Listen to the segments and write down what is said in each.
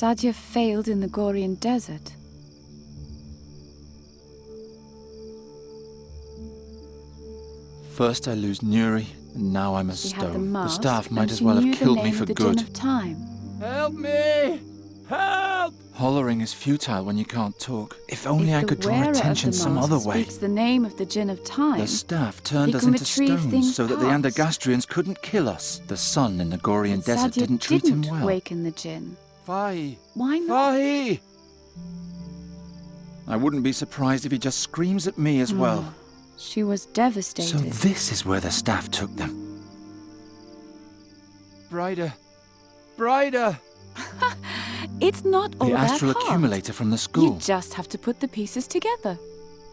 Sadia failed in the Gorian desert. First I lose Nuri, and now I'm a She stone. had the mask, staff might and as she well knew have the killed name me of for the good. Djinn of Time. Help me! Help! Hollering is futile when you can't talk. If only I could draw attention some other way. Speaks the name of the Djinn of Time. The staff turned He us can into retrieve stones things so that the past. Andergastrians couldn't kill us. The sun in the Gorian But desert Sadia didn't treat him well. waken the Djinn. Fahi! Why not? Fahi! I wouldn't be surprised if he just screams at me as well. She was So devastated. this is where the staff took them. Brighter! Brighter! It's not all The that astral hard. accumulator from the school. You just have to put the pieces together.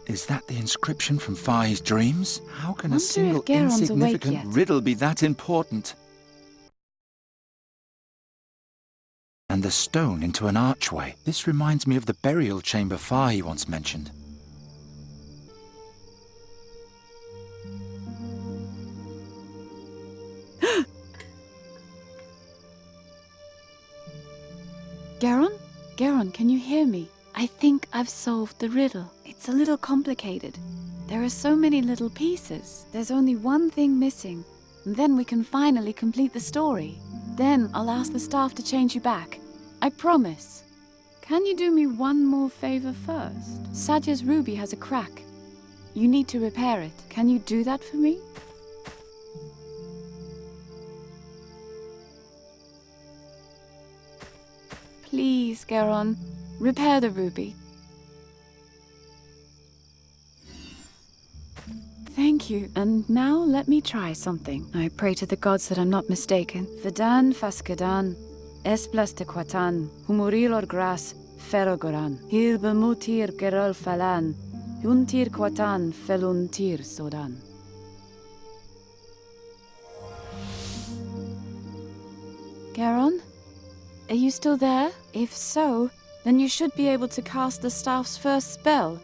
Is that the inscription from Fahi's dreams? How can Wonder a if single Garon's awake insignificant yet. riddle be that important? And the stone into an archway. This reminds me of the burial chamber Fahi once mentioned. Garon? Garon, can you hear me? I think I've solved the riddle. It's a little complicated. There are so many little pieces. There's only one thing missing. And then we can finally complete the story. Then I'll ask the staff to change you back. I promise. Can you do me one more favor first? Sadia's ruby has a crack. You need to repair it. Can you do that for me? Please, Garon, repair the ruby. Thank you. And now let me try something. I pray to the gods that I'm not mistaken. Vedan faskadan, esplas te quatan, humurilor gras, ferogoran, hilbemutir gerol falan, juntir quatan feluntir sodan. Garon? Are you still there? If so, then you should be able to cast the staff's first spell.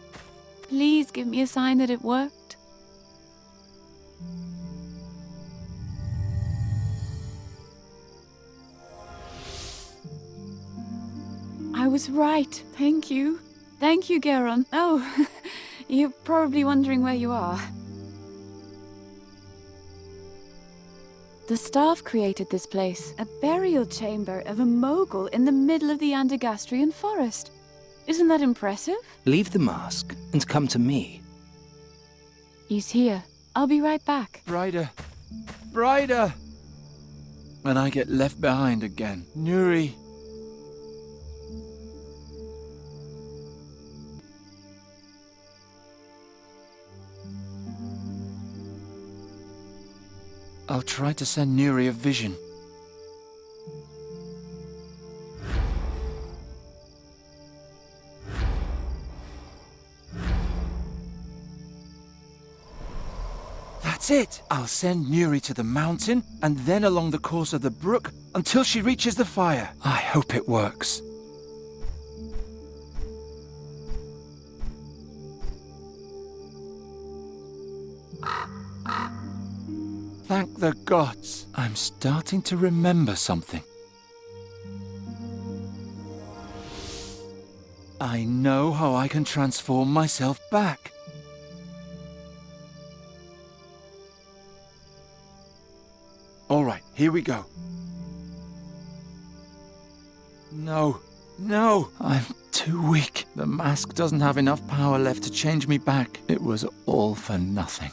Please give me a sign that it worked. I was right. Thank you. Thank you, Garon. Oh, you're probably wondering where you are. The staff created this place, a burial chamber of a mogul in the middle of the Andergastrian forest. Isn't that impressive? Leave the mask and come to me. He's here. I'll be right back. Brighter! Brighter! And I get left behind again. Nuri! I'll try to send Nuri a vision. That's it! I'll send Nuri to the mountain, and then along the course of the brook, until she reaches the fire. I hope it works. Thank the gods. I'm starting to remember something. I know how I can transform myself back. All right, here we go. No, no, I'm too weak. The mask doesn't have enough power left to change me back. It was all for nothing.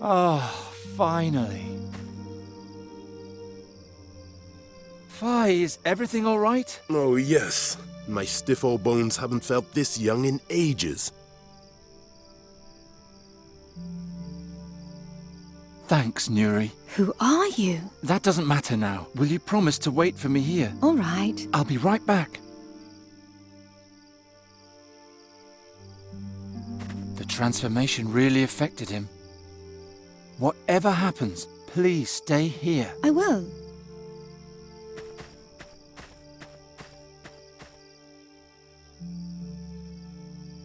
Oh, finally. Fi, is everything all right? Oh, yes. My stiff old bones haven't felt this young in ages. Thanks, Nuri. Who are you? That doesn't matter now. Will you promise to wait for me here? All right. I'll be right back. The transformation really affected him. Whatever happens, please stay here. I will.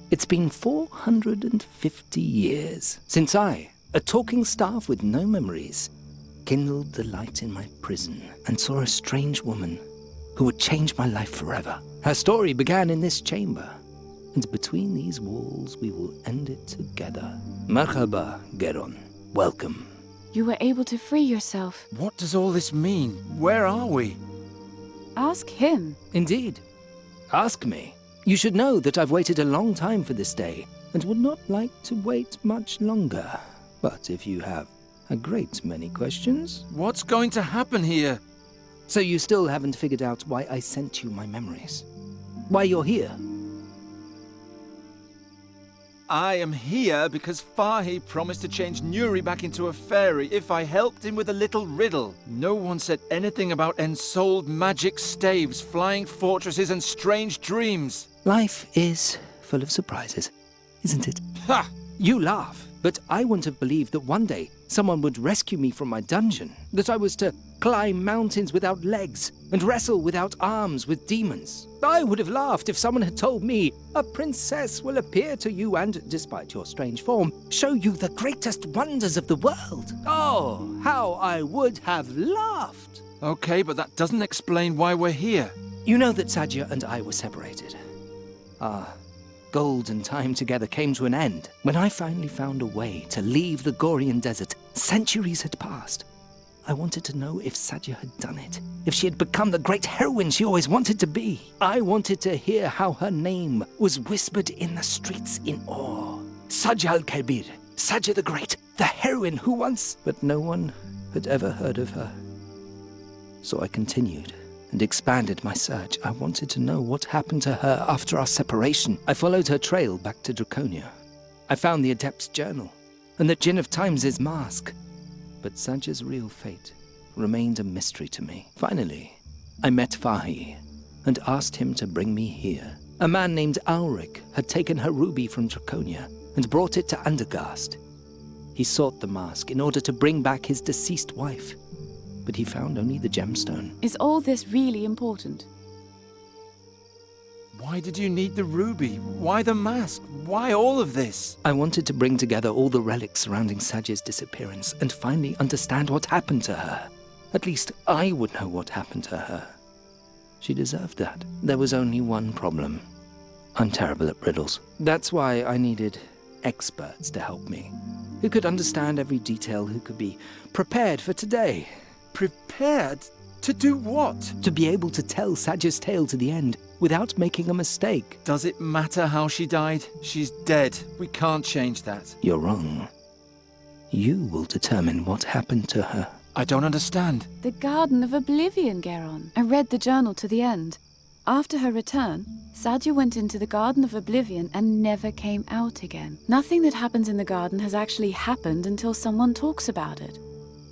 It's been 450 years since I, a talking staff with no memories, kindled the light in my prison and saw a strange woman who would change my life forever. Her story began in this chamber, and between these walls we will end it together. Marhaba, Geron. Welcome. You were able to free yourself. What does all this mean? Where are we? Ask him. Indeed. Ask me. You should know that I've waited a long time for this day, and would not like to wait much longer. But if you have a great many questions... What's going to happen here? So you still haven't figured out why I sent you my memories? Why you're here? I am here because Fahi promised to change Nuri back into a fairy if I helped him with a little riddle. No one said anything about ensouled magic staves, flying fortresses, and strange dreams. Life is full of surprises, isn't it? Ha! You laugh, but I wouldn't have believed that one day someone would rescue me from my dungeon, that I was to climb mountains without legs and wrestle without arms with demons. I would have laughed if someone had told me a princess will appear to you and, despite your strange form, show you the greatest wonders of the world. Oh, how I would have laughed! Okay, but that doesn't explain why we're here. You know that Sadja and I were separated. Our golden time together came to an end when I finally found a way to leave the Gorian desert. Centuries had passed. I wanted to know if Sadja had done it, if she had become the great heroine she always wanted to be. I wanted to hear how her name was whispered in the streets in awe. Sadja al-Kabir, Sadja the Great, the heroine who once... But no one had ever heard of her. So I continued and expanded my search. I wanted to know what happened to her after our separation. I followed her trail back to Draconia. I found the Adept's journal and the Djinn of Times' mask. But Sadja's real fate remained a mystery to me. Finally, I met Fahi and asked him to bring me here. A man named Ulrich had taken her ruby from Draconia and brought it to Andergast. He sought the mask in order to bring back his deceased wife, but he found only the gemstone. Is all this really important? Why did you need the ruby? Why the mask? Why all of this? I wanted to bring together all the relics surrounding Sadja's disappearance and finally understand what happened to her. At least I would know what happened to her. She deserved that. There was only one problem. I'm terrible at riddles. That's why I needed experts to help me, who could understand every detail, who could be prepared for today. Prepared? To do what? To be able to tell Sadja's tale to the end without making a mistake. Does it matter how she died? She's dead. We can't change that. You're wrong. You will determine what happened to her. I don't understand. The Garden of Oblivion, Geron. I read the journal to the end. After her return, Sadja went into the Garden of Oblivion and never came out again. Nothing that happens in the garden has actually happened until someone talks about it.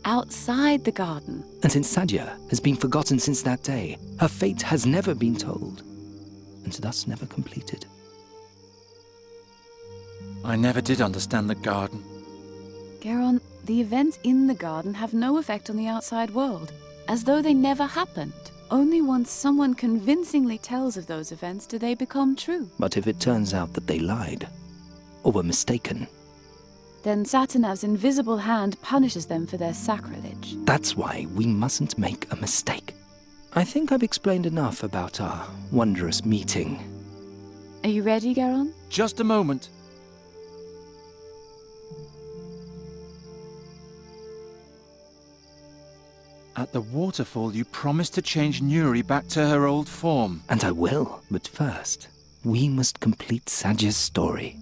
Outside the garden. And since Sadja has been forgotten since that day, her fate has never been told, and thus never completed. I never did understand the garden. Geron, the events in the garden have no effect on the outside world, as though they never happened. Only once someone convincingly tells of those events do they become true. But if it turns out that they lied, or were mistaken, then Satinav's invisible hand punishes them for their sacrilege. That's why we mustn't make a mistake. I think I've explained enough about our wondrous meeting. Are you ready, Geron? Just a moment. At the waterfall, you promised to change Nuri back to her old form. And I will, but first, we must complete Sadja's story.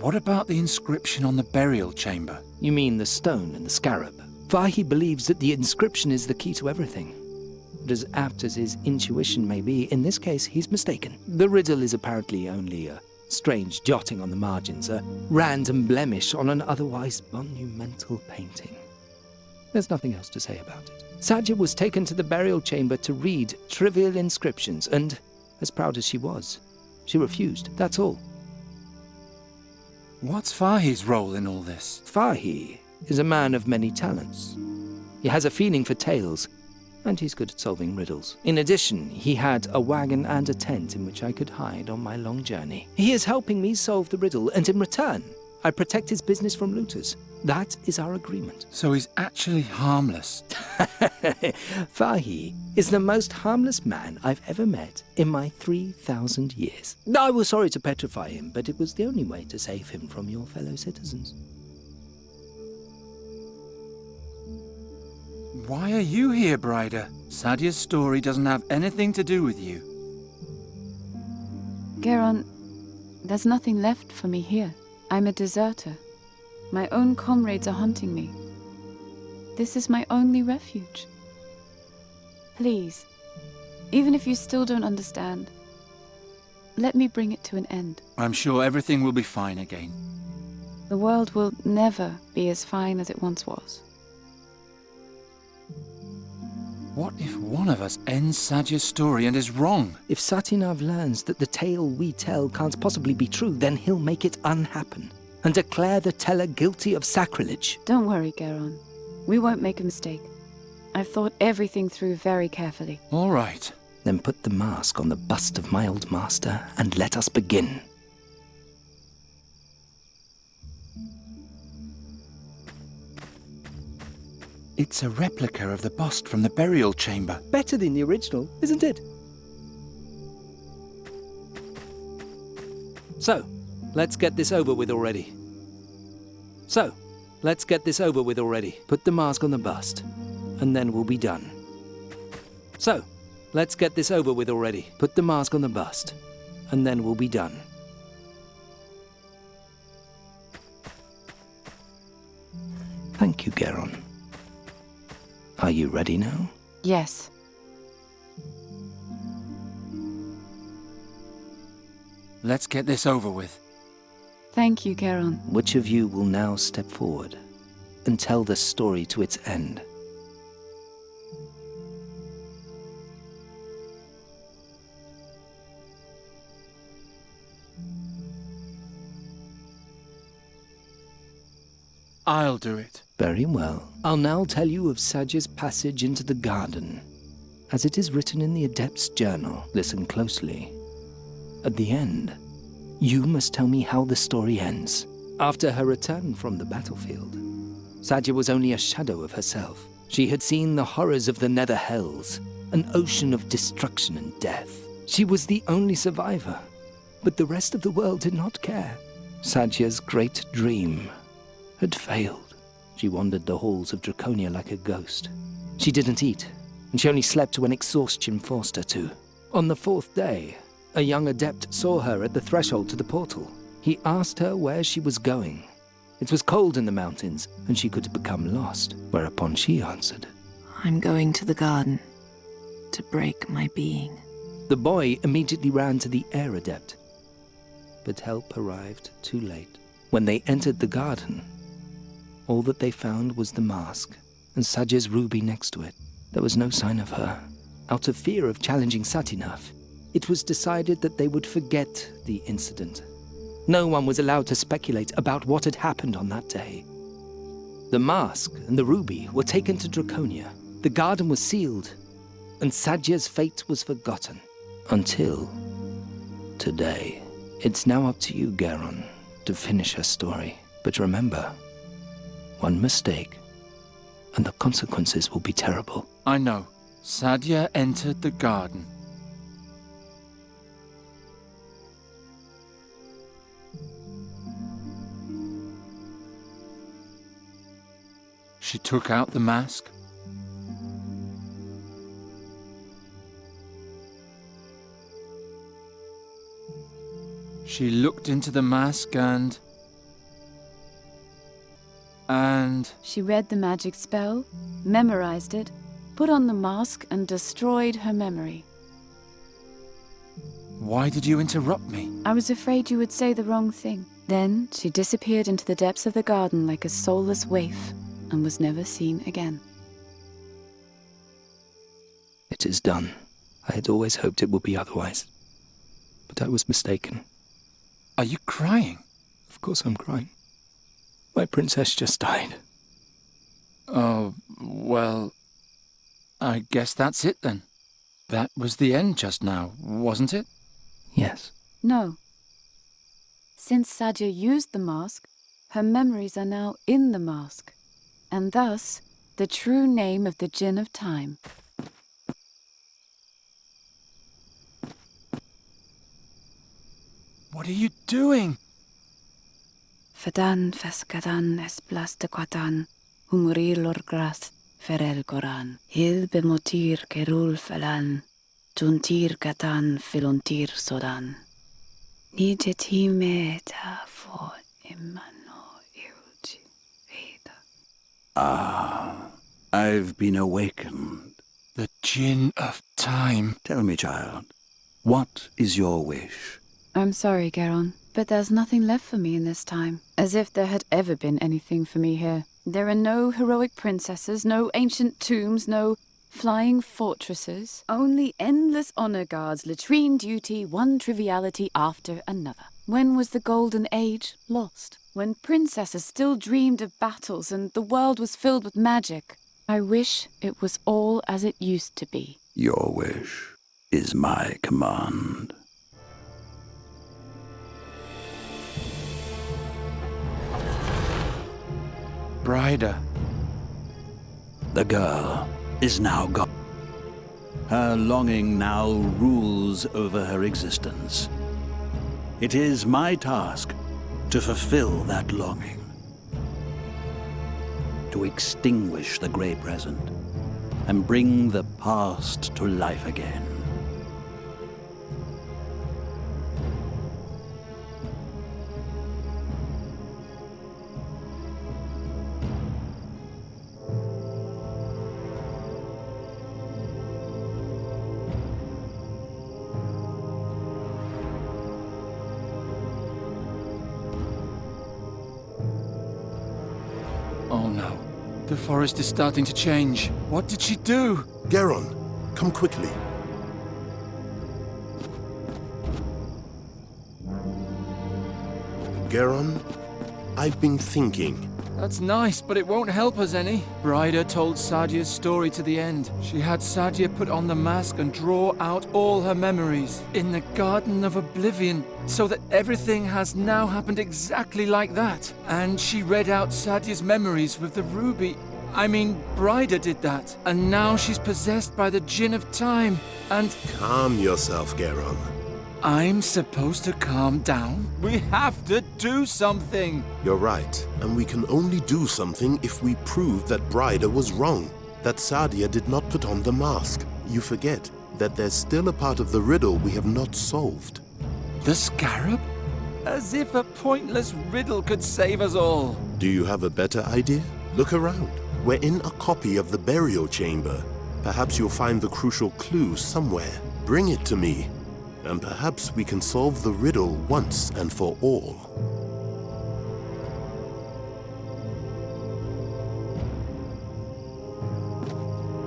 What about the inscription on the burial chamber? You mean the stone and the scarab? Fahi believes that the inscription is the key to everything. But as apt as his intuition may be, in this case he's mistaken. The riddle is apparently only a strange jotting on the margins, a random blemish on an otherwise monumental painting. There's nothing else to say about it. Satya was taken to the burial chamber to read trivial inscriptions, and, as proud as she was, she refused, that's all. What's Fahi's role in all this? Fahi is a man of many talents. He has a feeling for tales, and he's good at solving riddles. In addition, he had a wagon and a tent in which I could hide on my long journey. He is helping me solve the riddle, and in return, I protect his business from looters. That is our agreement. So he's actually harmless. Fahi is the most harmless man I've ever met in my 3,000 years. I was sorry to petrify him, but it was the only way to save him from your fellow citizens. Why are you here, Brider? Sadia's story doesn't have anything to do with you. Garon, there's nothing left for me here. I'm a deserter. My own comrades are hunting me. This is my only refuge. Please, even if you still don't understand, let me bring it to an end. I'm sure everything will be fine again. The world will never be as fine as it once was. What if one of us ends Sadia's story and is wrong? If Satinav learns that the tale we tell can't possibly be true, then he'll make it unhappen and declare the teller guilty of sacrilege. Don't worry, Garon. We won't make a mistake. I've thought everything through very carefully. All right. Then put the mask on the bust of my old master and let us begin. It's a replica of the bust from the burial chamber. Better than the original, isn't it? So, let's get this over with already. Put the mask on the bust, and then we'll be done. Put the mask on the bust, and then we'll be done. Thank you, Garon. Are you ready now? Yes. Let's get this over with. Thank you, Garon. Which of you will now step forward and tell the story to its end? I'll do it. Very well. I'll now tell you of Sadya's passage into the garden. As it is written in the Adept's journal, listen closely. At the end, you must tell me how the story ends. After her return from the battlefield, Sadya was only a shadow of herself. She had seen the horrors of the Nether Hells, an ocean of destruction and death. She was the only survivor, but the rest of the world did not care. Sadya's great dream had failed. She wandered the halls of Draconia like a ghost. She didn't eat, and she only slept when exhaustion forced her to. On the 4th day, a young adept saw her at the threshold to the portal. He asked her where she was going. It was cold in the mountains, and she could become lost, whereupon she answered, I'm going to the garden, to break my being. The boy immediately ran to the air adept, but help arrived too late. When they entered the garden, all that they found was the mask and Sadya's ruby next to it. There was no sign of her. Out of fear of challenging Satinav, it was decided that they would forget the incident. No one was allowed to speculate about what had happened on that day. The mask and the ruby were taken to Draconia. The garden was sealed, and Sadya's fate was forgotten. Until today. It's now up to you, Garon, to finish her story. But remember, one mistake, and the consequences will be terrible. I know. Sadya entered the garden. She took out the mask. She looked into the mask and... She read the magic spell, memorized it, put on the mask and destroyed her memory. Why did you interrupt me? I was afraid you would say the wrong thing. Then she disappeared into the depths of the garden like a soulless waif and was never seen again. It is done. I had always hoped it would be otherwise. But I was mistaken. Are you crying? Of course I'm crying. My princess just died. Oh, well, I guess that's it then. That was the end just now, wasn't it? Yes. No. Since Sadia used the mask, her memories are now in the mask, and thus the true name of the Djinn of Time. What are you doing? Fadan feskadan esplaste quatan, humuril orgras ferel goran, hil bemotir kerul falan, juntir katan filontir sodan. Nijetime ta for imano ilji veda. Ah, I've been awakened. The Djinn of Time. Tell me, child, what is your wish? I'm sorry, Garon, but there's nothing left for me in this time. As if there had ever been anything for me here. There are no heroic princesses, no ancient tombs, no flying fortresses. Only endless honor guards, latrine duty, one triviality after another. When was the Golden Age lost? When princesses still dreamed of battles and the world was filled with magic. I wish it was all as it used to be. Your wish is my command. Bryda. The girl is now gone. Her longing now rules over her existence. It is my task to fulfill that longing. To extinguish the grey present and bring the past to life again. Oh no. The forest is starting to change. What did she do? Garon, come quickly. Garon, I've been thinking. That's nice, but it won't help us any. Bryda told Sadia's story to the end. She had Sadia put on the mask and draw out all her memories in the Garden of Oblivion, so that everything has now happened exactly like that. And she read out Sadia's memories with the ruby. I mean, Bryda did that. And now she's possessed by the Djinn of Time. And Calm yourself, Garon. I'm supposed to calm down? We have to do something. You're right, and we can only do something if we prove that Bryda was wrong, that Sadia did not put on the mask. You forget that there's still a part of the riddle we have not solved. The scarab? As if a pointless riddle could save us all. Do you have a better idea? Look around. We're in a copy of the burial chamber. Perhaps you'll find the crucial clue somewhere. Bring it to me, and perhaps we can solve the riddle once and for all.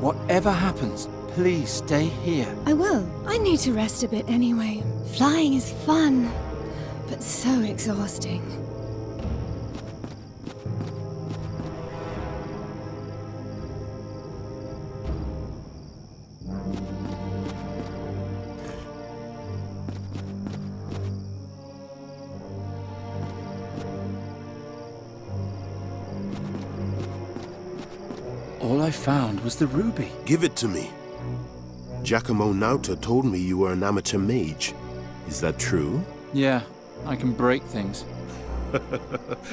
Whatever happens, please stay here. I will. I need to rest a bit anyway. Flying is fun, but so exhausting. All I found was the ruby. Give it to me. Giacomo Nauta told me you were an amateur mage. Is that true? Yeah, I can break things.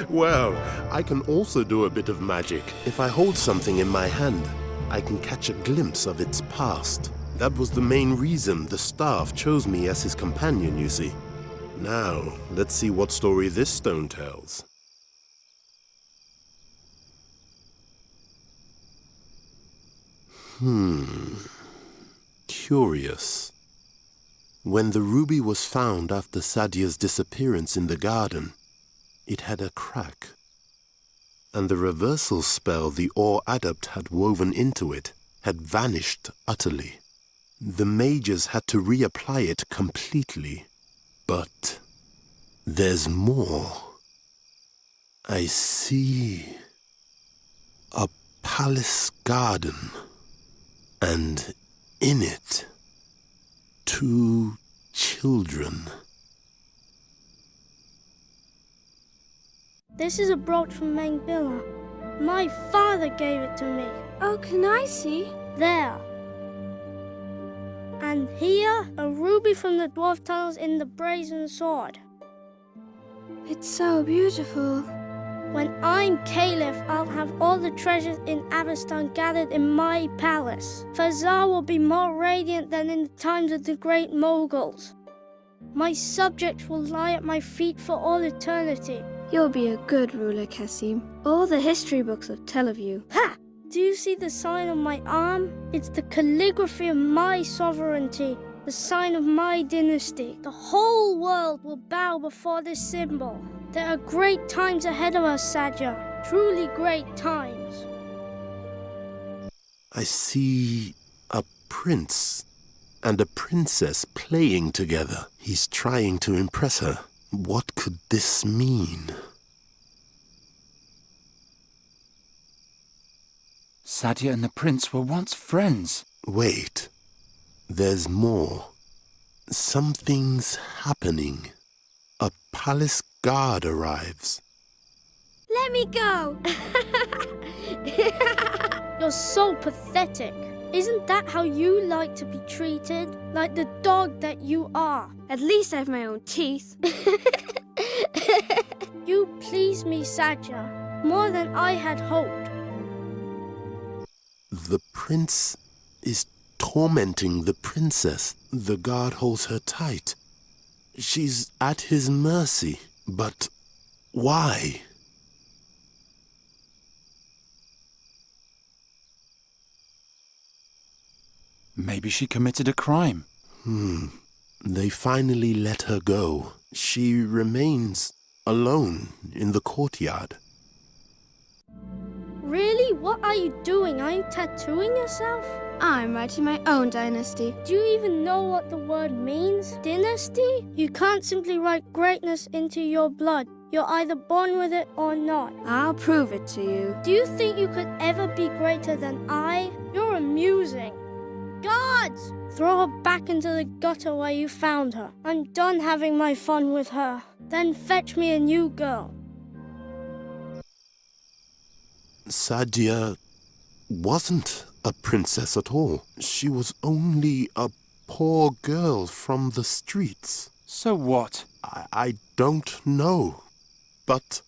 Well, I can also do a bit of magic. If I hold something in my hand, I can catch a glimpse of its past. That was the main reason the staff chose me as his companion, you see. Now, let's see what story this stone tells. Curious. When the ruby was found after Sadia's disappearance in the garden, it had a crack. And the reversal spell the Ore Adept had woven into it had vanished utterly. The mages had to reapply it completely. But there's more. I see a palace garden, and in it, 2 children. This is a brooch from Mengbilla. My father gave it to me. Oh, can I see? There. And here, a ruby from the dwarf tunnels in the brazen sword. It's so beautiful. When I'm Caliph, I'll have all the treasures in Avestan gathered in my palace. Fazar will be more radiant than in the times of the great Moguls. My subjects will lie at my feet for all eternity. You'll be a good ruler, Cassim. All the history books will tell of you. Ha! Do you see the sign on my arm? It's the calligraphy of my sovereignty, the sign of my dynasty. The whole world will bow before this symbol. There are great times ahead of us, Sadia. Truly great times. I see a prince and a princess playing together. He's trying to impress her. What could this mean? Sadia and the prince were once friends. Wait. There's more. Something's happening. A palace guard arrives. Let me go! You're so pathetic. Isn't that how you like to be treated? Like the dog that you are. At least I have my own teeth. You please me, Sadia, more than I had hoped. The prince is tormenting the princess. The guard holds her tight. She's at his mercy. But why? Maybe she committed a crime. They finally let her go. She remains alone in the courtyard. Really? What are you doing? Are you tattooing yourself? I'm writing my own dynasty. Do you even know what the word means? Dynasty? You can't simply write greatness into your blood. You're either born with it or not. I'll prove it to you. Do you think you could ever be greater than I? You're amusing. Guards! Throw her back into the gutter where you found her. I'm done having my fun with her. Then fetch me a new girl. Sadia wasn't a princess at all. She was only a poor girl from the streets. So what? I don't know, but...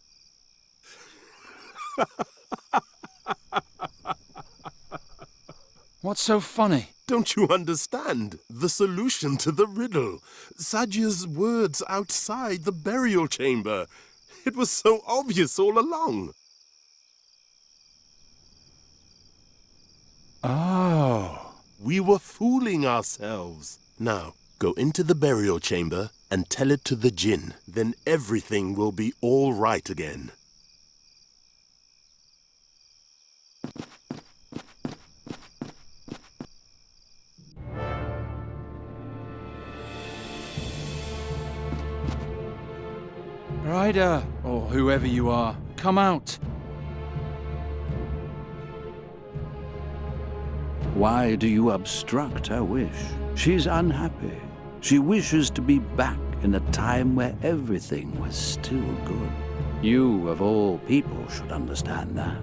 What's so funny? Don't you understand? The solution to the riddle. Sadia's words outside the burial chamber. It was so obvious all along. Oh. We were fooling ourselves. Now, go into the burial chamber and tell it to the djinn. Then everything will be all right again. Ryder, or whoever you are, come out. Why do you obstruct her wish? She's unhappy. She wishes to be back in a time where everything was still good. You, of all people, should understand that.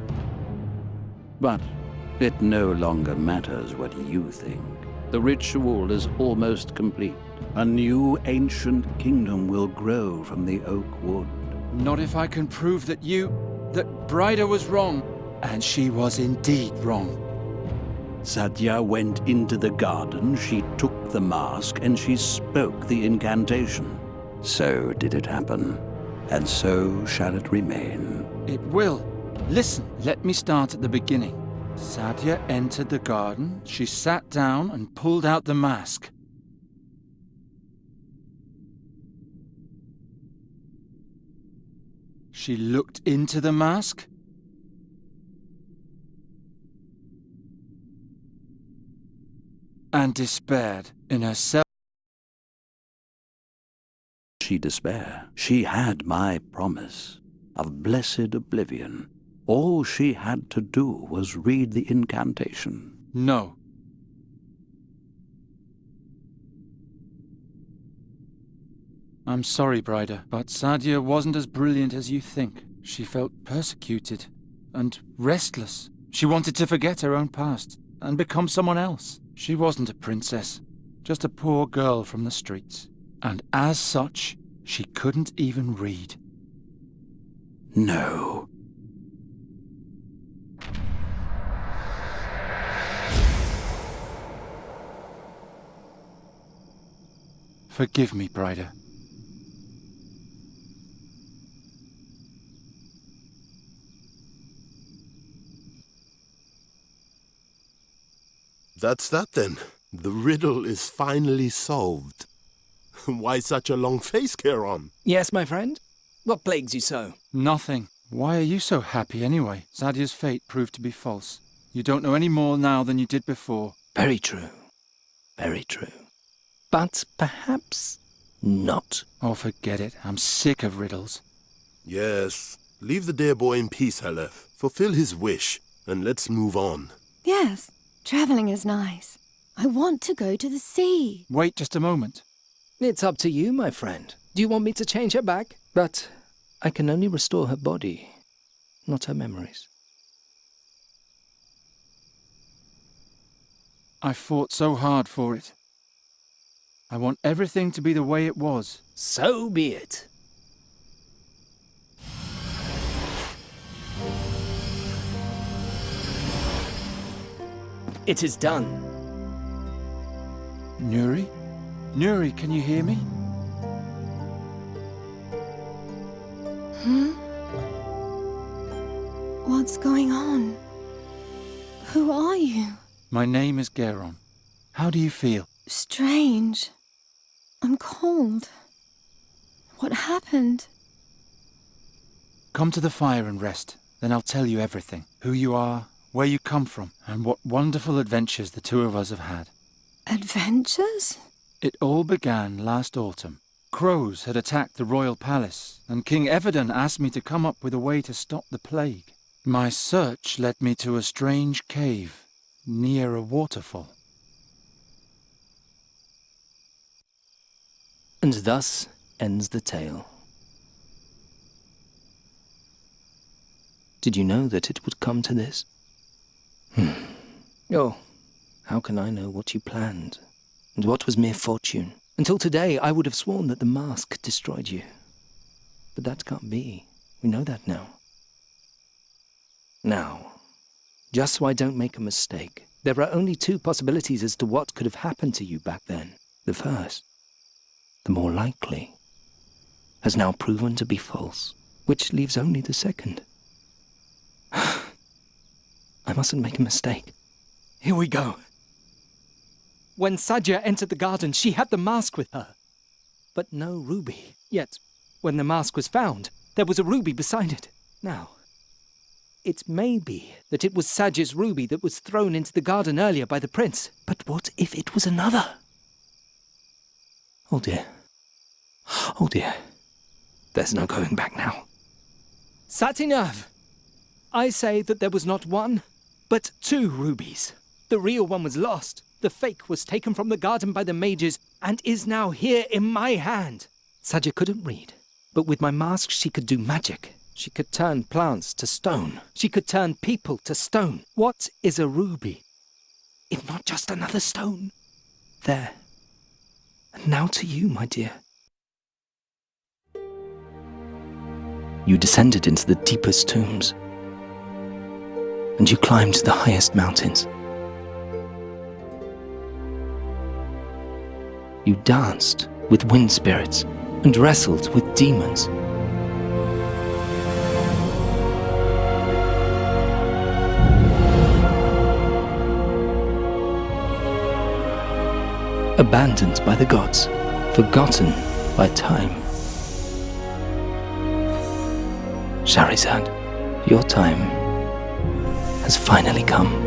But it no longer matters what you think. The ritual is almost complete. A new ancient kingdom will grow from the oak wood. Not if I can prove that Bryder was wrong, and she was indeed wrong. Sadia went into the garden, she took the mask, and she spoke the incantation. So did it happen, and so shall it remain. It will. Listen, let me start at the beginning. Sadia entered the garden, she sat down and pulled out the mask. She looked into the mask? And despaired in herself. She despair. She had my promise of blessed oblivion. All she had to do was read the incantation. No. I'm sorry, Brider, but Sadia wasn't as brilliant as you think. She felt persecuted and restless. She wanted to forget her own past and become someone else. She wasn't a princess, just a poor girl from the streets. And as such, she couldn't even read. No. Forgive me, Brider. That's that then. The riddle is finally solved. Why such a long face, Charon? Yes, my friend? What plagues you so? Nothing. Why are you so happy anyway? Sadia's fate proved to be false. You don't know any more now than you did before. Very true. Very true. But perhaps not. Oh, forget it. I'm sick of riddles. Yes. Leave the dear boy in peace, Halef. Fulfill his wish, and let's move on. Yes, traveling is nice. I want to go to the sea. Wait just a moment. It's up to you, my friend. Do you want me to change her back? But I can only restore her body, not her memories. I fought so hard for it. I want everything to be the way it was. So be it. It is done. Nuri? Nuri, can you hear me? What's going on? Who are you? My name is Geron. How do you feel? Strange. I'm cold. What happened? Come to the fire and rest. Then I'll tell you everything. Who you are, where you come from, and what wonderful adventures the two of us have had. Adventures? It all began last autumn. Crows had attacked the royal palace, and King Evedon asked me to come up with a way to stop the plague. My search led me to a strange cave near a waterfall. And thus ends the tale. Did you know that it would come to this? Oh, how can I know what you planned, and what was mere fortune? Until today, I would have sworn that the mask destroyed you. But that can't be. We know that now. Now, just so I don't make a mistake, there are only two possibilities as to what could have happened to you back then. The first, the more likely, has now proven to be false, which leaves only the second. I mustn't make a mistake. Here we go. When Sadia entered the garden, she had the mask with her, but no ruby. Yet, when the mask was found, there was a ruby beside it. Now, it may be that it was Sadia's ruby that was thrown into the garden earlier by the prince. But what if it was another? Oh dear. Oh dear. There's no going back now. Satinav! I say that there was not one, but two rubies. The real one was lost. The fake was taken from the garden by the mages and is now here in my hand. Sadia couldn't read, but with my mask she could do magic. She could turn plants to stone. She could turn people to stone. What is a ruby, if not just another stone? There. And now to you, my dear. You descended into the deepest tombs, and you climbed the highest mountains. You danced with wind spirits and wrestled with demons. Abandoned by the gods, forgotten by time. Shahrazad, your time has finally come.